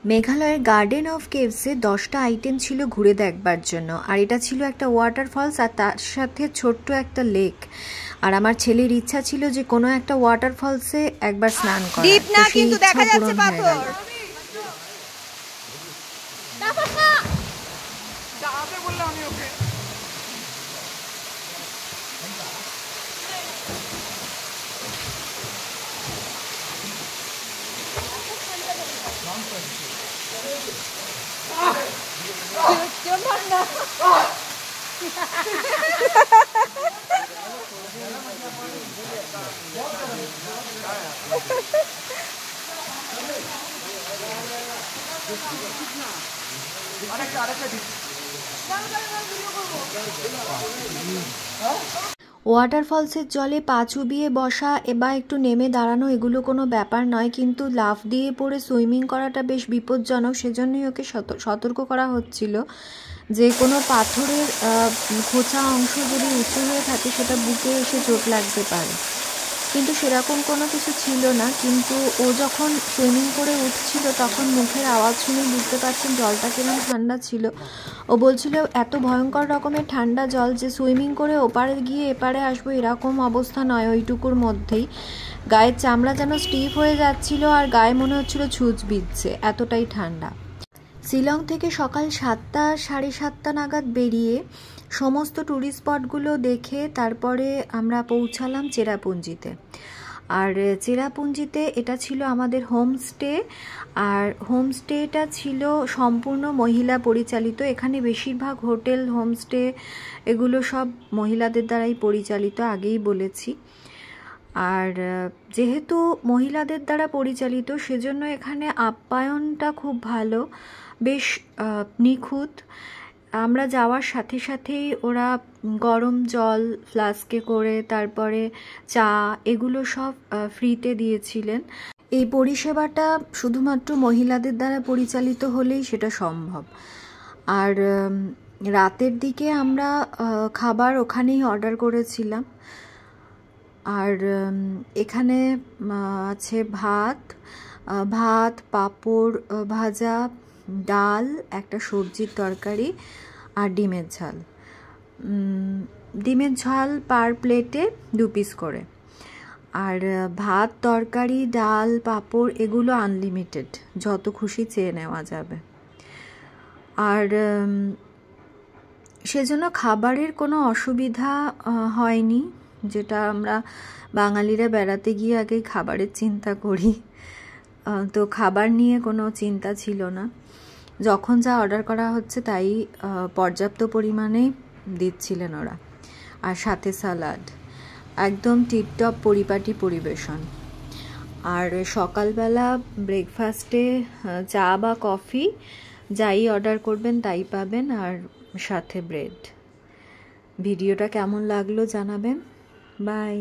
মেঘালয়ের garden of কেভসে 10টা item ছিল ঘুরে দেখবার জন্য। আর এটা ছিল একটা ওয়াটারফলস আর তার সাথে ছোট্ট একটা লেক। আর আমার ছেলের ইচ্ছা ছিল যে কোনো একটা ওয়াটারফলসে একবার স্নান করা। ডিপ না কিন্তু দেখা যাচ্ছে পাথর। ওয়াটারফলসের জলে পা চুবিয়ে বসা বা একটু নেমে দাঁড়ানো এগুলো কোনো ব্যাপার নয়, কিন্তু লাফ দিয়ে পড়ে সুইমিং করাটা বেশ বিপজ্জনক। সেজন্যই ওকে সতর্ক করা হচ্ছিল যে কোনো পাথরের খোঁচা অংশ যদি উঁচু হয়ে থাকে সেটা বুকে এসে চোট লাগতে পারে, কিন্তু সেরকম কোনো কিছু ছিল না। কিন্তু ও যখন সুইমিং করে উঠছিল তখন মুখের আওয়াজ শুনে বুঝতে পারছেন জলটা কেমন ঠান্ডা ছিল। ও বলছিল এত ভয়ঙ্কর রকমের ঠান্ডা জল যে সুইমিং করে ওপারে গিয়ে এপারে আসবো এরকম অবস্থা নয়। ওইটুকুর মধ্যেই গায়ের চামড়া যেন স্টিফ হয়ে যাচ্ছিল আর গায়ে মনে হচ্ছিল ছুঁচ বিঁধছে, এতটাই ঠান্ডা। শিলং থেকে সকাল 7টা সাড়ে 7টা নাগাদ বেরিয়ে সমস্ত ট্যুরিস্ট স্পটগুলো দেখে তারপরে আমরা পৌঁছালাম চেরাপুঞ্জিতে। আর চেরাপুঞ্জিতে এটা ছিল আমাদের হোমস্টে। আর হোমস্টেটা ছিল সম্পূর্ণ মহিলা পরিচালিত। এখানে বেশিরভাগ হোটেল, হোমস্টে এগুলো সব মহিলাদের দ্বারাই পরিচালিত, আগেই বলেছি। আর যেহেতু মহিলাদের দ্বারা পরিচালিত সেজন্য এখানে আপ্যায়নটা খুব ভালো, বেশ নিখুঁত। আমরা যাওয়ার সাথে সাথেই ওরা গরম জল ফ্লাস্কে করে, তারপরে চা, এগুলো সব ফ্রিতে দিয়েছিলেন। এই পরিষেবাটা শুধুমাত্র মহিলাদের দ্বারা পরিচালিত হলেই সেটা সম্ভব। আর রাতের দিকে আমরা খাবার ওখানেই অর্ডার করেছিলাম। আর এখানে আছে ভাত, পাঁপড় ভাজা, ডাল, একটা সবজির তরকারি আর ডিমের ঝাল। ডিমের ঝাল পার প্লেটে 2 পিস করে। আর ভাত, তরকারি, ডাল, পাঁপড় এগুলো আনলিমিটেড, যত খুশি চেয়ে নেওয়া যাবে। আর সেজন্য খাবারের কোনো অসুবিধা হয়নি, যেটা আমরা বাঙালিরা বেড়াতে গিয়ে আগেই খাবারের চিন্তা করি। তো খাবার নিয়ে কোনো চিন্তা ছিল না, যখন যা অর্ডার করা হচ্ছে তাই পর্যাপ্ত পরিমাণেই দিচ্ছিলেন ওরা। আর সাথে সালাড, একদম টিপটপ পরিপাটি পরিবেশন। আর সকালবেলা ব্রেকফাস্টে চা বা কফি যাই অর্ডার করবেন তাই পাবেন, আর সাথে ব্রেড। ভিডিওটা কেমন লাগলো জানাবেন। বাই।